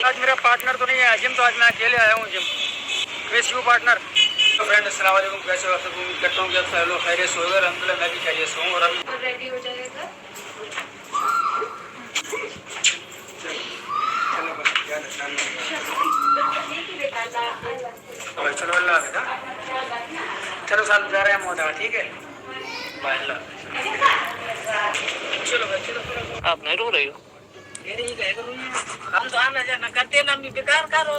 आज मेरा पार्टनर तो नहीं है जिम, तो आज मैं अकेले आया हूँ जिम। Miss you partner. तो फ्रेंड अस्सलाम वालेकुम, कैसे हो आप सब? उम्मीद करता हूँ कि आप सारे लोग खैरियत से होंगे। अल्हम्दुलिल्लाह मैं भी खैरियत से हूँ। और अभी रेडी हो जाएगा। चलो बस ध्यान रखना। चलो अल्लाह हाफ़िज़। चलो साथ जा रहे हैं मोदा, ठीक है, बाय अल्लाह। चलो भाई चलो। आप नहीं रो रही हो? हम तो आना जाना करते ना, हम बेकार करो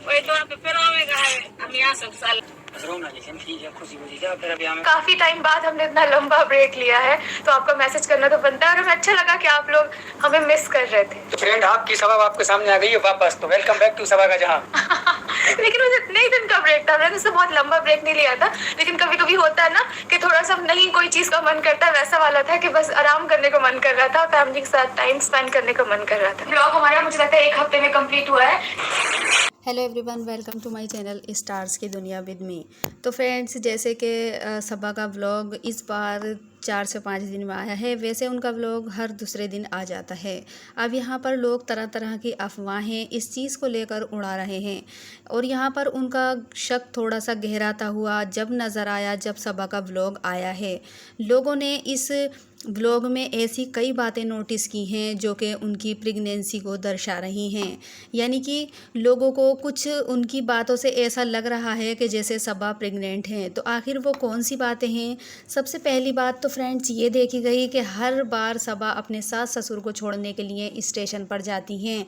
वही तो आप फिर आवेगा है हम यहाँ सब साल रोना, लेकिन ठीक है, खुशी खुशी जाओ फिर। अभी हमें काफी टाइम बाद हमने इतना लंबा ब्रेक लिया है, तो आपका मैसेज करना तो बनता है और हमें अच्छा लगा कि आप लोग हमें मिस कर रहे थे। तो फ्रेंड आपकी सवाब आपके सामने आ गई है वापस, तो वेलकम बैक टू सबा का जहां। लेकिन मुझे इतने ही दिन का ब्रेक था, मैंने उससे बहुत लंबा ब्रेक नहीं लिया था। लेकिन कभी कभी होता है ना कि थोड़ा सा नहीं कोई चीज का मन करता है, वैसा वाला था कि बस आराम करने को मन कर रहा था, फैमिली के साथ टाइम स्पेंड करने को मन कर रहा था। ब्लॉग हमारा मुझे लगता है 1 हफ्ते में कंप्लीट हुआ है। Hello everyone, welcome to my channel stars की दुनिया विद मी। तो फ्रेंड्स, जैसे कि सबा का व्लॉग इस बार 4 से 5 दिन में आया है, वैसे उनका व्लॉग हर दूसरे दिन आ जाता है। अब यहाँ पर लोग तरह तरह की अफवाहें इस चीज़ को लेकर उड़ा रहे हैं और यहाँ पर उनका शक थोड़ा सा गहराता हुआ जब नज़र आया, जब सबा का व्लॉग आया है। लोगों ने इस व्लॉग में ऐसी कई बातें नोटिस की हैं जो कि उनकी प्रेगनेंसी को दर्शा रही हैं। यानी कि लोगों को कुछ उनकी बातों से ऐसा लग रहा है कि जैसे सबा प्रेग्नेंट हैं। तो आखिर वो कौन सी बातें हैं? सबसे पहली बात तो फ्रेंड्स ये देखी गई कि हर बार सबा अपने सास ससुर को छोड़ने के लिए स्टेशन पर जाती हैं,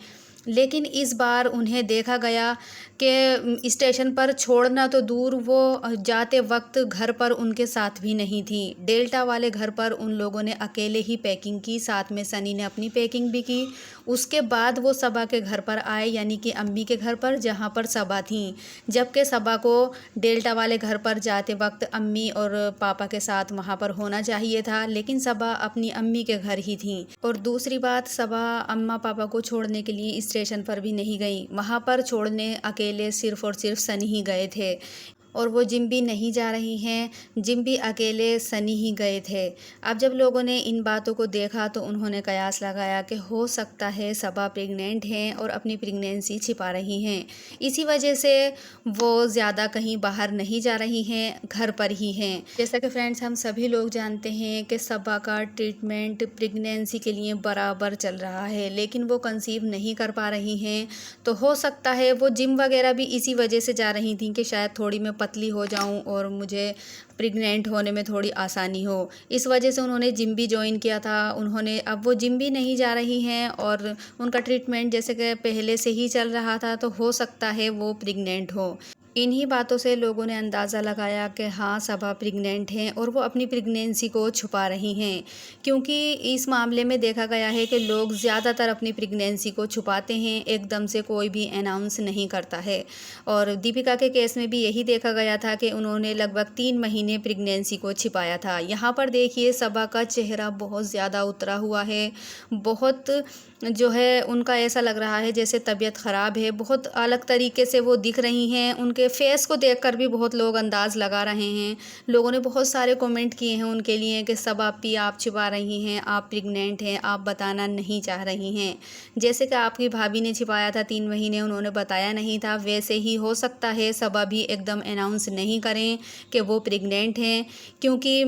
लेकिन इस बार उन्हें देखा गया कि स्टेशन पर छोड़ना तो दूर, वो जाते वक्त घर पर उनके साथ भी नहीं थी। डेल्टा वाले घर पर उन लोगों ने अकेले ही पैकिंग की, साथ में सनी ने अपनी पैकिंग भी की। उसके बाद वो सबा के घर पर आए, यानी कि अम्मी के घर पर, जहाँ पर सबा थी। जबकि सबा को डेल्टा वाले घर पर जाते वक्त अम्मी और पापा के साथ वहाँ पर होना चाहिए था, लेकिन सबा अपनी अम्मी के घर ही थी। और दूसरी बात, सबा अम्मा पापा को छोड़ने के लिए स्टेशन पर भी नहीं गई। वहाँ पर छोड़ने अकेले सिर्फ़ और सिर्फ सनी ही गए थे और वो जिम भी नहीं जा रही हैं, जिम भी अकेले सनी ही गए थे। अब जब लोगों ने इन बातों को देखा तो उन्होंने कयास लगाया कि हो सकता है सबा प्रेग्नेंट हैं और अपनी प्रेगनेंसी छिपा रही हैं। इसी वजह से वो ज़्यादा कहीं बाहर नहीं जा रही हैं, घर पर ही हैं। जैसा कि फ्रेंड्स हम सभी लोग जानते हैं कि सबा का ट्रीटमेंट प्रेगनेंसी के लिए बराबर चल रहा है, लेकिन वो कंसीव नहीं कर पा रही हैं। तो हो सकता है वो जिम वगैरह भी इसी वजह से जा रही थी कि शायद थोड़ी मैं पतली हो जाऊं और मुझे प्रेग्नेंट होने में थोड़ी आसानी हो। इस वजह से उन्होंने जिम भी ज्वाइन किया था। अब वो जिम भी नहीं जा रही हैं और उनका ट्रीटमेंट जैसे कि पहले से ही चल रहा था, तो हो सकता है वो प्रेग्नेंट हो। इन्हीं बातों से लोगों ने अंदाज़ा लगाया कि हाँ, सबा प्रेग्नेंट हैं और वो अपनी प्रेगनेंसी को छुपा रही हैं, क्योंकि इस मामले में देखा गया है कि लोग ज़्यादातर अपनी प्रेगनेंसी को छुपाते हैं, एकदम से कोई भी अनाउंस नहीं करता है। और दीपिका के केस में भी यही देखा गया था कि उन्होंने लगभग 3 महीने प्रेगनेंसी को छिपाया था। यहाँ पर देखिए सबा का चेहरा बहुत ज़्यादा उतरा हुआ है, बहुत जो है उनका ऐसा लग रहा है जैसे तबीयत ख़राब है, बहुत अलग तरीके से वो दिख रही हैं। उनके फेस को देखकर भी बहुत लोग अंदाज़ लगा रहे हैं। लोगों ने बहुत सारे कमेंट किए हैं उनके लिए कि सब आप छिपा रही हैं, आप प्रेग्नेंट हैं, आप बताना नहीं चाह रही हैं। जैसे कि आपकी भाभी ने छिपाया था 3 महीने, उन्होंने बताया नहीं था, वैसे ही हो सकता है सबा भी एकदम अनाउंस नहीं करें कि वो प्रेग्नेंट हैं, क्योंकि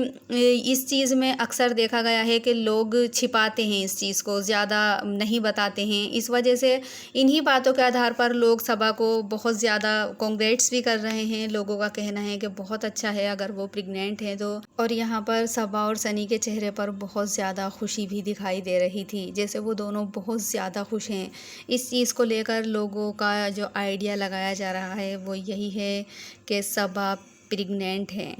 इस चीज़ में अक्सर देखा गया है कि लोग छिपाते हैं, इस चीज़ को ज़्यादा नहीं बताते हैं। इस वजह से इन्हीं बातों के आधार पर लोग सबा को बहुत ज़्यादा कांग्रेट्स भी कर रहे हैं। लोगों का कहना है कि बहुत अच्छा है अगर वो प्रेग्नेंट है तो। और यहाँ पर सबा और सनी के चेहरे पर बहुत ज़्यादा खुशी भी दिखाई दे रही थी, जैसे वो दोनों बहुत ज़्यादा खुश हैं। इस चीज़ को लेकर लोगों का जो आइडिया लगाया जा रहा है वो यही है कि सबा प्रेग्नेंट हैं।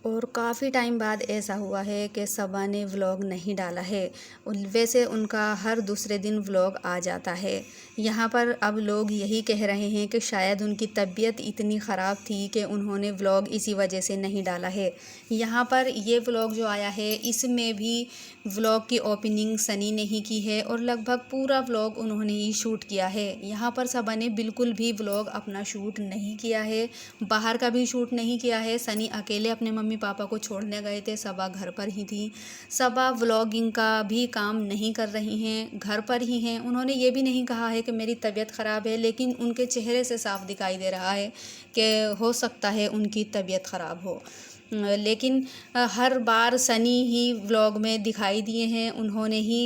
और काफ़ी टाइम बाद ऐसा हुआ है कि सबा ने व्लॉग नहीं डाला है। वैसे उनका हर दूसरे दिन व्लॉग आ जाता है। यहाँ पर अब लोग यही कह रहे हैं कि शायद उनकी तबीयत इतनी ख़राब थी कि उन्होंने व्लॉग इसी वजह से नहीं डाला है। यहाँ पर ये व्लॉग जो आया है इसमें भी व्लॉग की ओपनिंग सनी ने ही की है और लगभग पूरा व्लॉग उन्होंने ही शूट किया है। यहाँ पर सबा ने बिल्कुल भी व्लॉग अपना शूट नहीं किया है, बाहर का भी शूट नहीं किया है। सनी अकेले अपने मम्मी मम्मी पापा को छोड़ने गए थे, सबा घर पर ही थी। सबा व्लॉगिंग का भी काम नहीं कर रही हैं, घर पर ही हैं। उन्होंने ये भी नहीं कहा है कि मेरी तबीयत ख़राब है, लेकिन उनके चेहरे से साफ दिखाई दे रहा है कि हो सकता है उनकी तबीयत ख़राब हो। लेकिन हर बार सनी ही व्लॉग में दिखाई दिए हैं, उन्होंने ही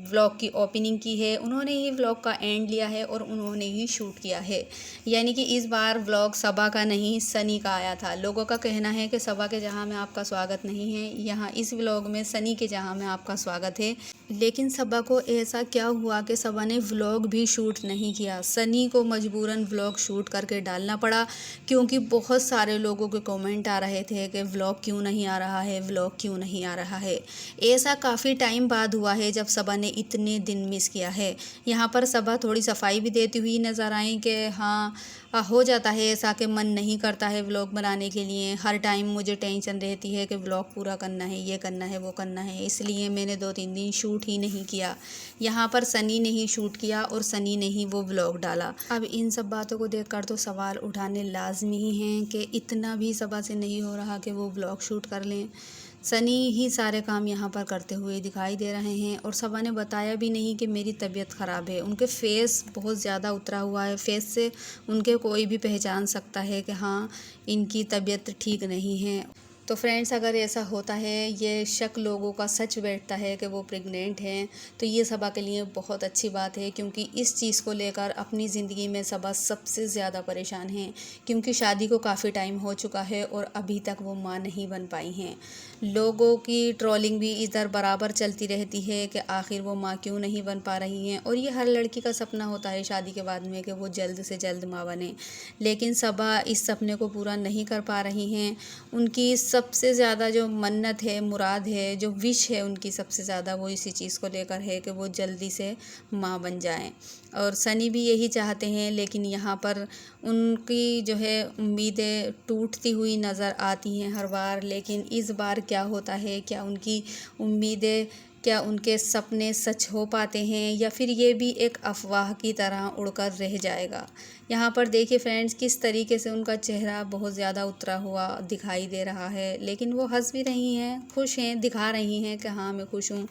व्लॉग की ओपनिंग की है, उन्होंने ही व्लॉग का एंड लिया है और उन्होंने ही शूट किया है। यानी कि इस बार व्लॉग सबा का नहीं सनी का आया था। लोगों का कहना है कि सबा के जहां में आपका स्वागत नहीं है, यहाँ इस व्लॉग में सनी के जहां में आपका स्वागत है। लेकिन सबा को ऐसा क्या हुआ कि सबा ने व्लॉग भी शूट नहीं किया। सनी को मजबूरन व्लॉग शूट करके डालना पड़ा, क्योंकि बहुत सारे लोगों के कमेंट आ रहे थे कि व्लॉग क्यों नहीं आ रहा है, व्लॉग क्यों नहीं आ रहा है। ऐसा काफ़ी टाइम बाद हुआ है जब सबा ने इतने दिन मिस किया है। यहाँ पर सबा थोड़ी सफाई भी देती हुई नज़र आई कि हाँ हो जाता है ऐसा कि मन नहीं करता है व्लॉग बनाने के लिए। हर टाइम मुझे टेंशन रहती है कि व्लॉग पूरा करना है, ये करना है, वो करना है, इसलिए मैंने 2-3 दिन शूट ही नहीं किया। यहाँ पर सनी ने ही शूट किया और सनी ने ही वो व्लॉग डाला। अब इन सब बातों को देखकर तो सवाल उठाने लाजमी ही हैं कि इतना भी सबा से नहीं हो रहा कि वो व्लॉग शूट कर लें। सनी ही सारे काम यहाँ पर करते हुए दिखाई दे रहे हैं और सबा ने बताया भी नहीं कि मेरी तबीयत ख़राब है। उनके फेस बहुत ज़्यादा उतरा हुआ है, फेस से उनके कोई भी पहचान सकता है कि हाँ इनकी तबीयत ठीक नहीं है। तो फ्रेंड्स, अगर ऐसा होता है, ये शक लोगों का सच बैठता है कि वो प्रेग्नेंट हैं, तो ये सबा के लिए बहुत अच्छी बात है, क्योंकि इस चीज़ को लेकर अपनी ज़िंदगी में सबा सबसे ज़्यादा परेशान हैं, क्योंकि शादी को काफ़ी टाइम हो चुका है और अभी तक वो माँ नहीं बन पाई हैं। लोगों की ट्रोलिंग भी इधर बराबर चलती रहती है कि आखिर वो माँ क्यों नहीं बन पा रही हैं, और ये हर लड़की का सपना होता है शादी के बाद में कि वो जल्द से जल्द माँ बने। लेकिन सबा इस सपने को पूरा नहीं कर पा रही हैं। उनकी सबसे ज़्यादा जो मन्नत है, मुराद है, जो विश है उनकी सबसे ज़्यादा, वो इसी चीज़ को लेकर है कि वो जल्दी से माँ बन जाएं। और सनी भी यही चाहते हैं, लेकिन यहाँ पर उनकी जो है उम्मीदें टूटती हुई नज़र आती हैं हर बार। लेकिन इस बार क्या होता है, क्या उनकी उम्मीदें, क्या उनके सपने सच हो पाते हैं, या फिर ये भी एक अफवाह की तरह उड़कर रह जाएगा। यहाँ पर देखिए फ्रेंड्स, किस तरीके से उनका चेहरा बहुत ज़्यादा उतरा हुआ दिखाई दे रहा है, लेकिन वो हंस भी रही हैं, खुश हैं, दिखा रही हैं कि हाँ मैं खुश हूँ।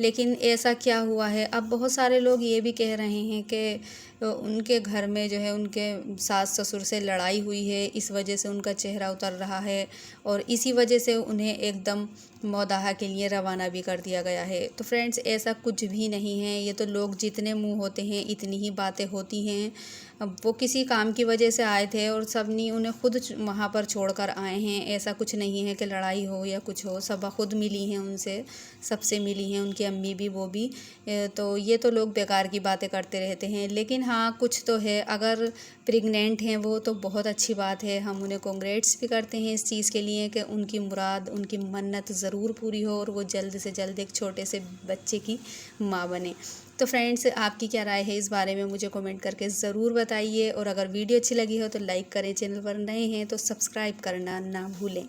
लेकिन ऐसा क्या हुआ है, अब बहुत सारे लोग ये भी कह रहे हैं कि उनके घर में जो है उनके सास ससुर से लड़ाई हुई है, इस वजह से उनका चेहरा उतर रहा है और इसी वजह से उन्हें एकदम मौदाहा के लिए रवाना भी कर दिया गया है। तो फ्रेंड्स, ऐसा कुछ भी नहीं है। ये तो लोग जितने मुंह होते हैं इतनी ही बातें होती हैं। अब वो किसी काम की वजह से आए थे और सबने उन्हें खुद वहाँ पर छोड़कर आए हैं। ऐसा कुछ नहीं है कि लड़ाई हो या कुछ हो। सब खुद मिली हैं उनसे, सबसे मिली हैं, उनकी अम्मी भी, वो भी। तो ये तो लोग बेकार की बातें करते रहते हैं। लेकिन हाँ, कुछ तो है। अगर प्रेग्नेंट हैं वो तो बहुत अच्छी बात है। हम उन्हें कांग्रेट्स भी करते हैं इस चीज़ के लिए कि उनकी मुराद, उनकी मन्नत ज़रूर पूरी हो और वो जल्द से जल्द एक छोटे से बच्चे की माँ बने। तो फ्रेंड्स, आपकी क्या राय है इस बारे में मुझे कमेंट करके ज़रूर बताइए। और अगर वीडियो अच्छी लगी हो तो लाइक करें, चैनल पर नए हैं तो सब्सक्राइब करना ना भूलें।